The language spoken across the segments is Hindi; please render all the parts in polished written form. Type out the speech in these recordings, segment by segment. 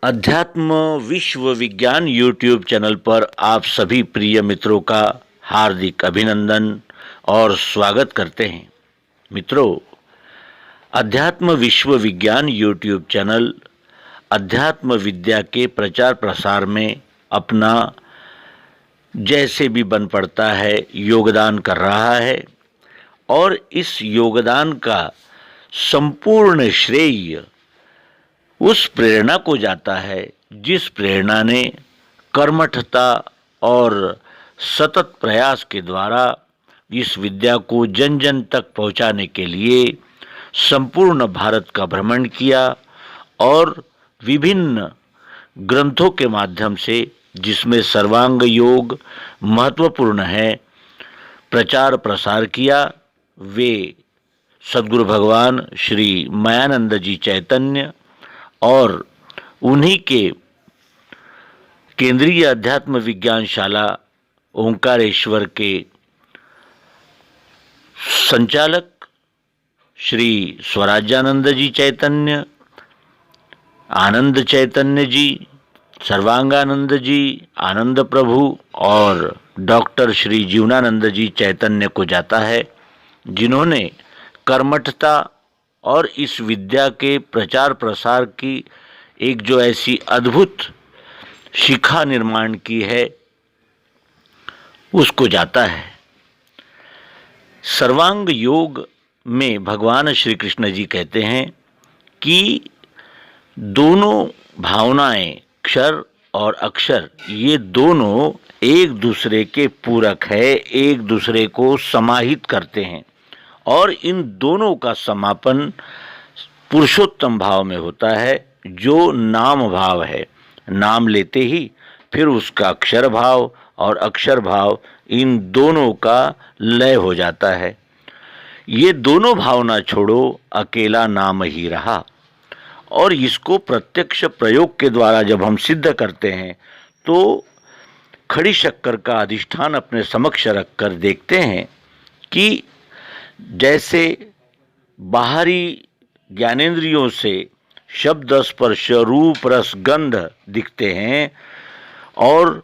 अध्यात्म विश्व विज्ञान यूट्यूब चैनल पर आप सभी प्रिय मित्रों का हार्दिक अभिनंदन और स्वागत करते हैं। मित्रों, अध्यात्म विश्व विज्ञान यूट्यूब चैनल अध्यात्म विद्या के प्रचार प्रसार में अपना जैसे भी बन पड़ता है योगदान कर रहा है और इस योगदान का संपूर्ण श्रेय उस प्रेरणा को जाता है जिस प्रेरणा ने कर्मठता और सतत प्रयास के द्वारा इस विद्या को जन जन तक पहुंचाने के लिए संपूर्ण भारत का भ्रमण किया और विभिन्न ग्रंथों के माध्यम से, जिसमें सर्वांग योग महत्वपूर्ण है, प्रचार प्रसार किया। वे सद्गुरु भगवान श्री मायानंद जी चैतन्य और उन्हीं के केंद्रीय अध्यात्म विज्ञान शाला ओंकारेश्वर के संचालक श्री स्वराज्यानंद जी चैतन्य, आनंद चैतन्य जी, सर्वांगानंद जी, आनंद प्रभु और डॉक्टर श्री जीवनानंद जी चैतन्य को जाता है, जिन्होंने कर्मठता और इस विद्या के प्रचार प्रसार की एक जो ऐसी अद्भुत शिखा निर्माण की है, उसको जाता है। सर्वांग योग में भगवान श्री कृष्ण जी कहते हैं कि दोनों भावनाएं, क्षर और अक्षर, ये दोनों एक दूसरे के पूरक है, एक दूसरे को समाहित करते हैं और इन दोनों का समापन पुरुषोत्तम भाव में होता है, जो नाम भाव है। नाम लेते ही फिर उसका अक्षर भाव और अक्षर भाव, इन दोनों का लय हो जाता है। ये दोनों भावना छोड़ो, अकेला नाम ही रहा। और इसको प्रत्यक्ष प्रयोग के द्वारा जब हम सिद्ध करते हैं तो खड़ी शक्कर का अधिष्ठान अपने समक्ष रखकर देखते हैं कि जैसे बाहरी ज्ञानेंद्रियों से शब्द, स्पर्श, रूप, रस, गंध दिखते हैं और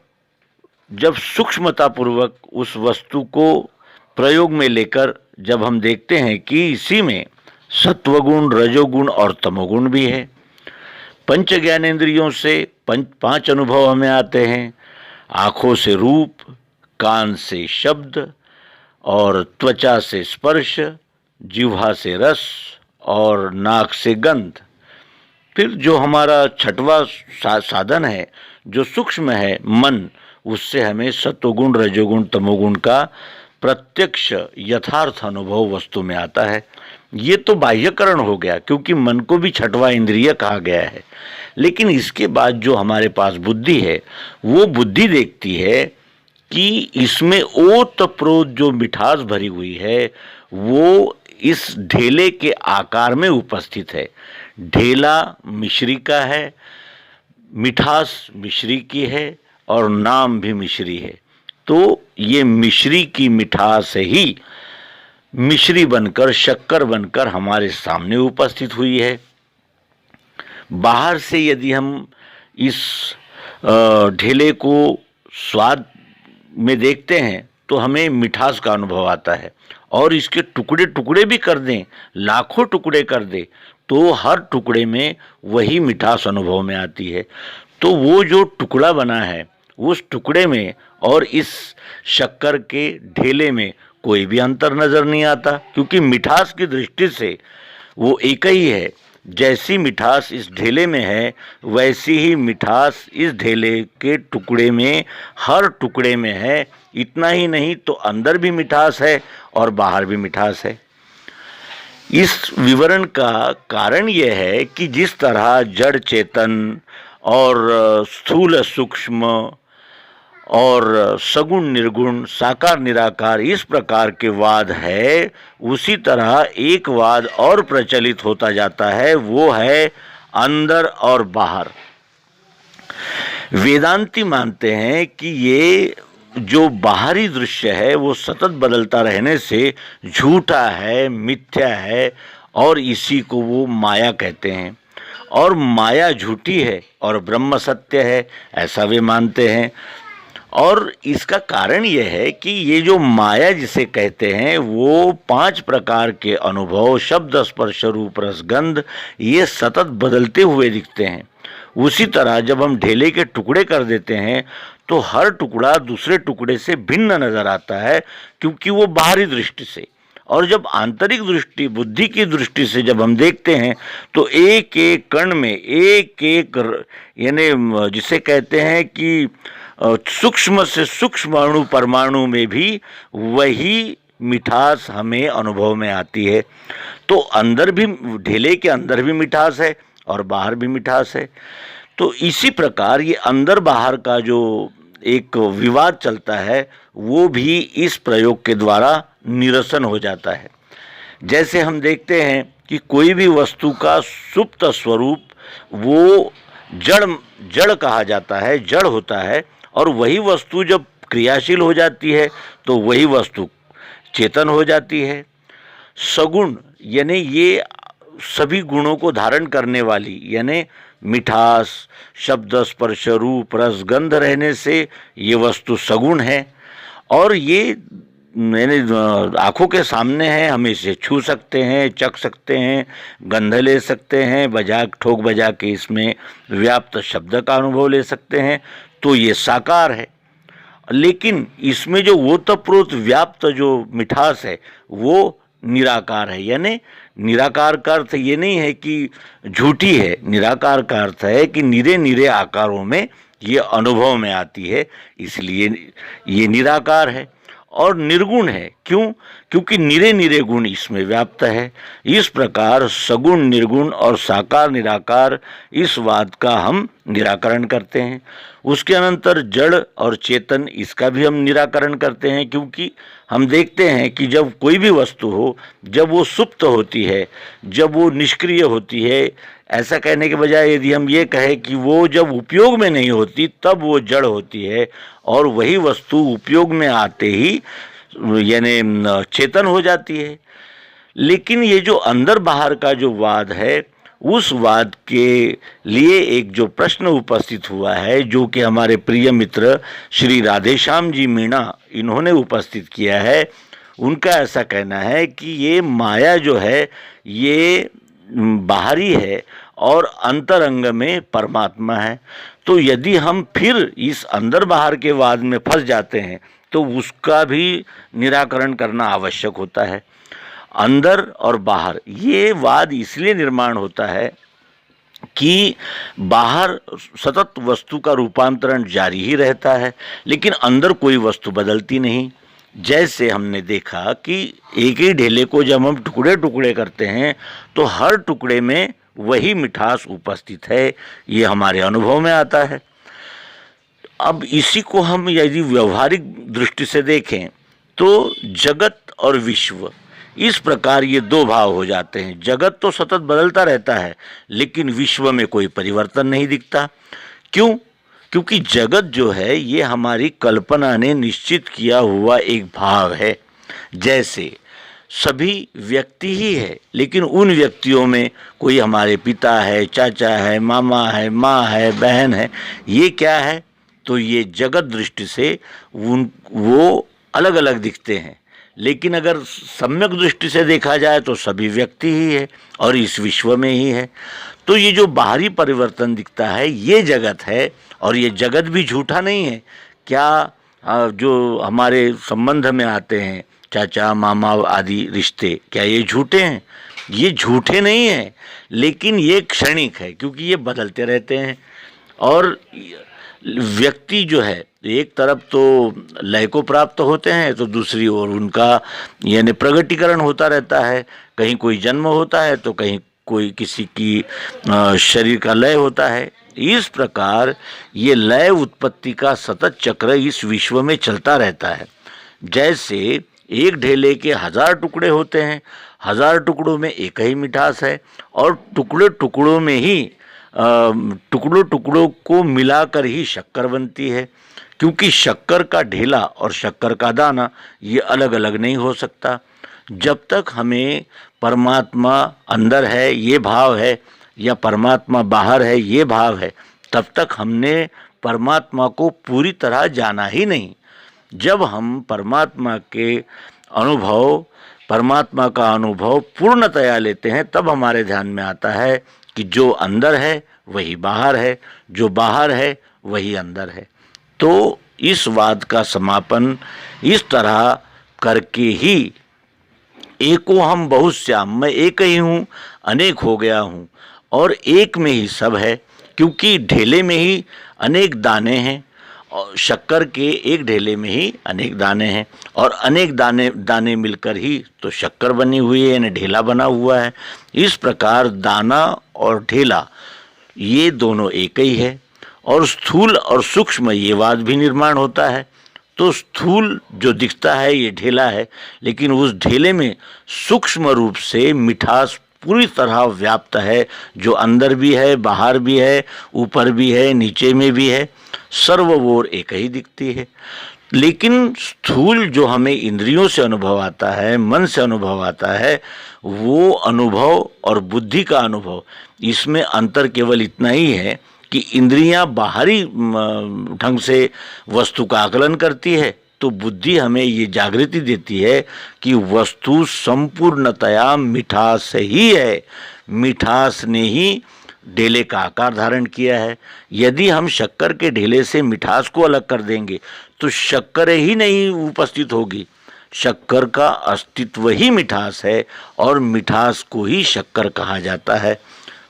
जब सूक्ष्मतापूर्वक उस वस्तु को प्रयोग में लेकर जब हम देखते हैं कि इसी में सत्वगुण, रजोगुण और तमोगुण भी है। पंच ज्ञानेंद्रियों से पांच अनुभव हमें आते हैं। आँखों से रूप, कान से शब्द और त्वचा से स्पर्श, जिह्वा से रस और नाक से गंध। फिर जो हमारा छठवां साधन है, जो सूक्ष्म है, मन, उससे हमें सत्वगुण, रजोगुण, तमोगुण का प्रत्यक्ष यथार्थ अनुभव वस्तु में आता है। ये तो बाह्यकरण हो गया, क्योंकि मन को भी छठवां इंद्रिय कहा गया है। लेकिन इसके बाद जो हमारे पास बुद्धि है, वो बुद्धि देखती है कि इसमें ओतप्रोत जो मिठास भरी हुई है वो इस ढेले के आकार में उपस्थित है। ढेला मिश्री का है, मिठास मिश्री की है और नाम भी मिश्री है। तो ये मिश्री की मिठास ही मिश्री बनकर, शक्कर बनकर हमारे सामने उपस्थित हुई है। बाहर से यदि हम इस ढेले को स्वाद में देखते हैं तो हमें मिठास का अनुभव आता है, और इसके टुकड़े टुकड़े भी कर दें, लाखों टुकड़े कर दें, तो हर टुकड़े में वही मिठास अनुभव में आती है। तो वो जो टुकड़ा बना है, उस टुकड़े में और इस शक्कर के ढेले में कोई भी अंतर नज़र नहीं आता, क्योंकि मिठास की दृष्टि से वो एक ही है। जैसी मिठास इस ढेले में है, वैसी ही मिठास इस ढेले के टुकड़े में, हर टुकड़े में है। इतना ही नहीं तो अंदर भी मिठास है और बाहर भी मिठास है। इस विवरण का कारण यह है कि जिस तरह जड़ चेतन और स्थूल सूक्ष्म और सगुण निर्गुण, साकार निराकार, इस प्रकार के वाद है, उसी तरह एक वाद और प्रचलित होता जाता है, वो है अंदर और बाहर। वेदांती मानते हैं कि ये जो बाहरी दृश्य है वो सतत बदलता रहने से झूठा है, मिथ्या है, और इसी को वो माया कहते हैं। और माया झूठी है और ब्रह्म सत्य है, ऐसा वे मानते हैं। और इसका कारण यह है कि ये जो माया जिसे कहते हैं वो 5 प्रकार के अनुभव, शब्द, स्पर्श, रूप, रस, गंध, ये सतत बदलते हुए दिखते हैं। उसी तरह जब हम ढेले के टुकड़े कर देते हैं तो हर टुकड़ा दूसरे टुकड़े से भिन्न नजर आता है, क्योंकि वो बाहरी दृष्टि से। और जब आंतरिक दृष्टि, बुद्धि की दृष्टि से जब हम देखते हैं तो एक एक कण में, एक एक यानी जिसे कहते हैं कि सूक्ष्म से सूक्ष्म अणु परमाणु में भी वही मिठास हमें अनुभव में आती है। तो अंदर भी, ढेले के अंदर भी मिठास है और बाहर भी मिठास है। तो इसी प्रकार ये अंदर बाहर का जो एक विवाद चलता है वो भी इस प्रयोग के द्वारा निरसन हो जाता है। जैसे हम देखते हैं कि कोई भी वस्तु का सुप्त स्वरूप वो जड़ कहा जाता है, जड़ होता है, और वही वस्तु जब क्रियाशील हो जाती है तो वही वस्तु चेतन हो जाती है। सगुण यानी ये सभी गुणों को धारण करने वाली, यानी मिठास, शब्द, स्पर्श, रूप, रस, गंध रहने से ये वस्तु सगुण है। और ये मैंने आँखों के सामने है, हम इसे छू सकते हैं, चख सकते हैं, गंध ले सकते हैं, ठोक बजा के इसमें व्याप्त शब्द का अनुभव ले सकते हैं, तो ये साकार है। लेकिन इसमें जो ओतप्रोत व्याप्त जो मिठास है वो निराकार है। यानी निराकार का अर्थ ये नहीं है कि झूठी है, निराकार का अर्थ है कि निरे निरे आकारों में ये अनुभव में आती है, इसलिए ये निराकार है। और निर्गुण है, क्यों? क्योंकि निरे निरे गुण इसमें व्याप्त है। इस प्रकार सगुण, निर्गुण और साकार निराकार, इस वाद का हम निराकरण करते हैं। उसके अनंतर जड़ और चेतन, इसका भी हम निराकरण करते हैं, क्योंकि हम देखते हैं कि जब कोई भी वस्तु हो, जब वो सुप्त होती है, जब वो निष्क्रिय होती है, ऐसा कहने के बजाय यदि हम ये कहें कि वो जब उपयोग में नहीं होती तब वो जड़ होती है, और वही वस्तु उपयोग में आते ही यानी चेतन हो जाती है। लेकिन ये जो अंदर बाहर का जो वाद है, उस वाद के लिए एक जो प्रश्न उपस्थित हुआ है, जो कि हमारे प्रिय मित्र श्री राधेश्याम जी मीणा इन्होंने उपस्थित किया है। उनका ऐसा कहना है कि ये माया जो है ये बाहरी है और अंतरंग में परमात्मा है। तो यदि हम फिर इस अंदर बाहर के वाद में फंस जाते हैं तो उसका भी निराकरण करना आवश्यक होता है। अंदर और बाहर ये वाद इसलिए निर्माण होता है कि बाहर सतत वस्तु का रूपांतरण जारी ही रहता है, लेकिन अंदर कोई वस्तु बदलती नहीं। जैसे हमने देखा कि एक ही ढेले को जब हम टुकड़े टुकड़े करते हैं तो हर टुकड़े में वही मिठास उपस्थित है, ये हमारे अनुभव में आता है। अब इसी को हम यदि व्यवहारिक दृष्टि से देखें तो जगत और विश्व, इस प्रकार ये दो भाव हो जाते हैं। जगत तो सतत बदलता रहता है, लेकिन विश्व में कोई परिवर्तन नहीं दिखता। क्यों? क्योंकि जगत जो है ये हमारी कल्पना ने निश्चित किया हुआ एक भाव है। जैसे सभी व्यक्ति ही है, लेकिन उन व्यक्तियों में कोई हमारे पिता है, चाचा है, मामा है, माँ है, बहन है, ये क्या है? तो ये जगत दृष्टि से वो अलग अलग दिखते हैं। लेकिन अगर सम्यक दृष्टि से देखा जाए तो सभी व्यक्ति ही है और इस विश्व में ही है। तो ये जो बाहरी परिवर्तन दिखता है ये जगत है, और ये जगत भी झूठा नहीं है। क्या जो हमारे संबंध में आते हैं, चाचा मामा आदि रिश्ते, क्या ये झूठे हैं? ये झूठे नहीं हैं, लेकिन ये क्षणिक है, क्योंकि ये बदलते रहते हैं। और व्यक्ति जो है एक तरफ तो लय को प्राप्त होते हैं तो दूसरी ओर उनका यानी प्रगटीकरण होता रहता है। कहीं कोई जन्म होता है तो कहीं कोई किसी की शरीर का लय होता है। इस प्रकार ये लय उत्पत्ति का सतत चक्र इस विश्व में चलता रहता है। जैसे एक ढेले के 1000 टुकड़े होते हैं, 1000 टुकड़ों में एक ही मिठास है, और टुकड़े टुकड़ों में ही टुकड़ों टुकड़ों को मिलाकर ही शक्कर बनती है। क्योंकि शक्कर का ढेला और शक्कर का दाना ये अलग अलग नहीं हो सकता। जब तक हमें परमात्मा अंदर है ये भाव है, या परमात्मा बाहर है ये भाव है, तब तक हमने परमात्मा को पूरी तरह जाना ही नहीं। जब हम परमात्मा का अनुभव पूर्णतया लेते हैं, तब हमारे ध्यान में आता है कि जो अंदर है वही बाहर है, जो बाहर है वही अंदर है। तो इस वाद का समापन इस तरह करके ही, एको हम बहुश्याम, मैं एक ही हूँ अनेक हो गया हूँ, और एक में ही सब है, क्योंकि ढेले में ही अनेक दाने हैं, और शक्कर के एक ढेले में ही अनेक दाने हैं, और अनेक दाने मिलकर ही तो शक्कर बनी हुई है, यानी ढेला बना हुआ है। इस प्रकार दाना और ढेला ये दोनों एक ही है, और स्थूल और सूक्ष्म ये वाद भी निर्माण होता है। तो स्थूल जो दिखता है ये ढेला है, लेकिन उस ढेले में सूक्ष्म रूप से मिठास पूरी तरह व्याप्त है, जो अंदर भी है, बाहर भी है, ऊपर भी है, नीचे में भी है, सर्व ओर एक ही दिखती है। लेकिन स्थूल जो हमें इंद्रियों से अनुभव आता है, मन से अनुभव आता है, वो अनुभव और बुद्धि का अनुभव, इसमें अंतर केवल इतना ही है कि इंद्रियां बाहरी ढंग से वस्तु का आकलन करती है, तो बुद्धि हमें ये जागृति देती है कि वस्तु संपूर्णतया मिठास ही है, मिठास ने ही ढेले का आकार धारण किया है। यदि हम शक्कर के ढेले से मिठास को अलग कर देंगे तो शक्कर ही नहीं उपस्थित होगी। शक्कर का अस्तित्व ही मिठास है, और मिठास को ही शक्कर कहा जाता है।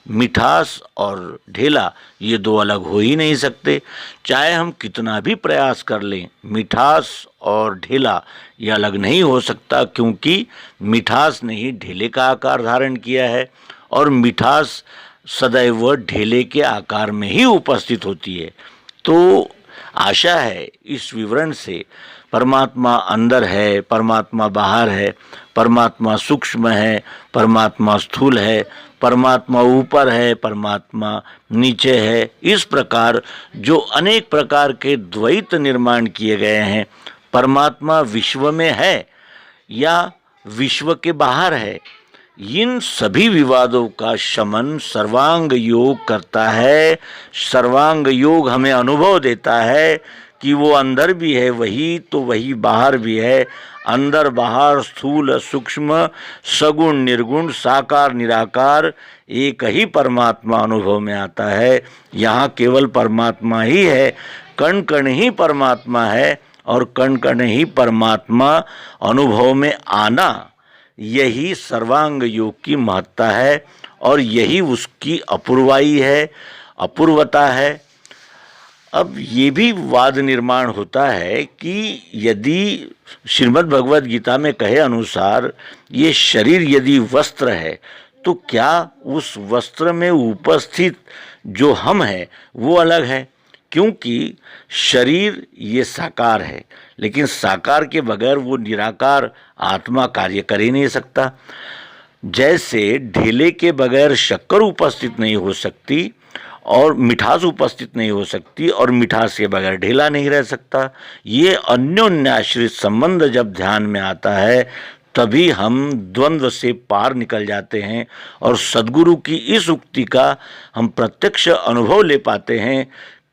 मिठास और ढेला ये दो अलग हो ही नहीं सकते, चाहे हम कितना भी प्रयास कर लें, मिठास और ढेला ये अलग नहीं हो सकता, क्योंकि मिठास ने ही ढेले का आकार धारण किया है, और मिठास सदैव ढेले के आकार में ही उपस्थित होती है। तो आशा है इस विवरण से परमात्मा अंदर है, परमात्मा बाहर है, परमात्मा सूक्ष्म है, परमात्मा स्थूल है, परमात्मा ऊपर है, परमात्मा नीचे है, इस प्रकार जो अनेक प्रकार के द्वैत निर्माण किए गए हैं, परमात्मा विश्व में है या विश्व के बाहर है, इन सभी विवादों का शमन सर्वांग योग करता है। सर्वांग योग हमें अनुभव देता है कि वो अंदर भी है वही, तो वही बाहर भी है। अंदर बाहर, स्थूल सूक्ष्म, सगुण निर्गुण, साकार निराकार, एक ही परमात्मा अनुभव में आता है। यहाँ केवल परमात्मा ही है, कण कण ही परमात्मा है, और कण कण ही परमात्मा अनुभव में आना, यही सर्वांग योग की महत्ता है, और यही उसकी अपूर्वाई है, अपूर्वता है। अब ये भी वाद निर्माण होता है कि यदि श्रीमद् भगवद गीता में कहे अनुसार ये शरीर यदि वस्त्र है, तो क्या उस वस्त्र में उपस्थित जो हम है वो अलग है? क्योंकि शरीर ये साकार है, लेकिन साकार के बगैर वो निराकार आत्मा कार्य कर ही नहीं सकता। जैसे ढेले के बगैर शक्कर उपस्थित नहीं हो सकती, और मिठास उपस्थित नहीं हो सकती, और मिठास के बगैर ढेला नहीं रह सकता। ये अन्योन्याश्रित संबंध जब ध्यान में आता है, तभी हम द्वंद्व से पार निकल जाते हैं, और सद्गुरु की इस उक्ति का हम प्रत्यक्ष अनुभव ले पाते हैं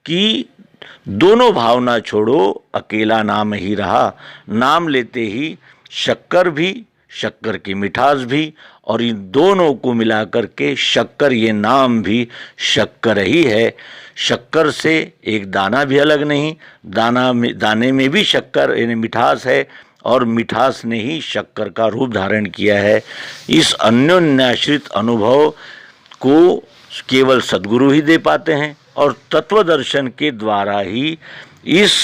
कि दोनों भावना छोड़ो, अकेला नाम ही रहा। नाम लेते ही शक्कर भी, शक्कर की मिठास भी, और इन दोनों को मिलाकर के शक्कर, ये नाम भी शक्कर ही है। शक्कर से एक दाना भी अलग नहीं, दाने में भी शक्कर यानी मिठास है, और मिठास ने ही शक्कर का रूप धारण किया है। इस अन्योन्याश्रित अनुभव को केवल सद्गुरु ही दे पाते हैं, और तत्व दर्शन के द्वारा ही इस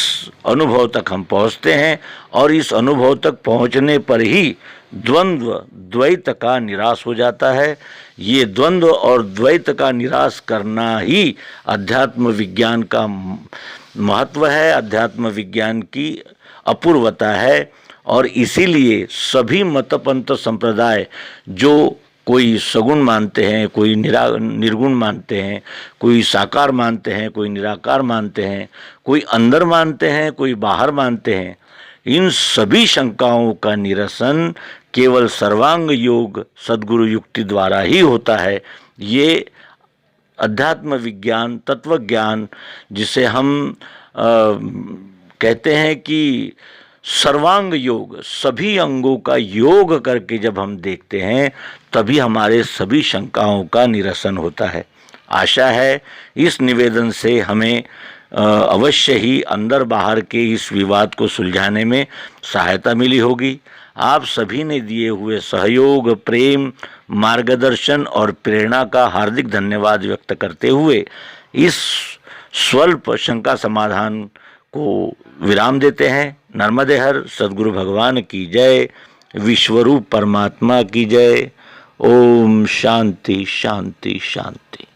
अनुभव तक हम पहुँचते हैं, और इस अनुभव तक पहुँचने पर ही द्वंद्व द्वैत का निराश हो जाता है। ये द्वंद्व और द्वैत का निराश करना ही अध्यात्म विज्ञान का महत्व है, अध्यात्म विज्ञान की अपूर्वता है। और इसीलिए सभी मतपंथ संप्रदाय, जो कोई सगुण मानते हैं, कोई निर्गुण मानते हैं, कोई साकार मानते हैं, कोई निराकार मानते हैं, कोई अंदर मानते हैं, कोई बाहर मानते हैं, इन सभी शंकाओं का निरसन केवल सर्वांग योग सद्गुरु युक्ति द्वारा ही होता है। ये अध्यात्म विज्ञान, तत्व ज्ञान, जिसे हम कहते हैं कि सर्वांग योग, सभी अंगों का योग करके जब हम देखते हैं तभी हमारे सभी शंकाओं का निरसन होता है। आशा है इस निवेदन से हमें अवश्य ही अंदर बाहर के इस विवाद को सुलझाने में सहायता मिली होगी। आप सभी ने दिए हुए सहयोग, प्रेम, मार्गदर्शन और प्रेरणा का हार्दिक धन्यवाद व्यक्त करते हुए इस स्वल्प शंका समाधान को विराम देते हैं। नर्मदे हर, सद्गुरु भगवान की जय, विश्वरूप परमात्मा की जय। ओम शांति शांति शांति।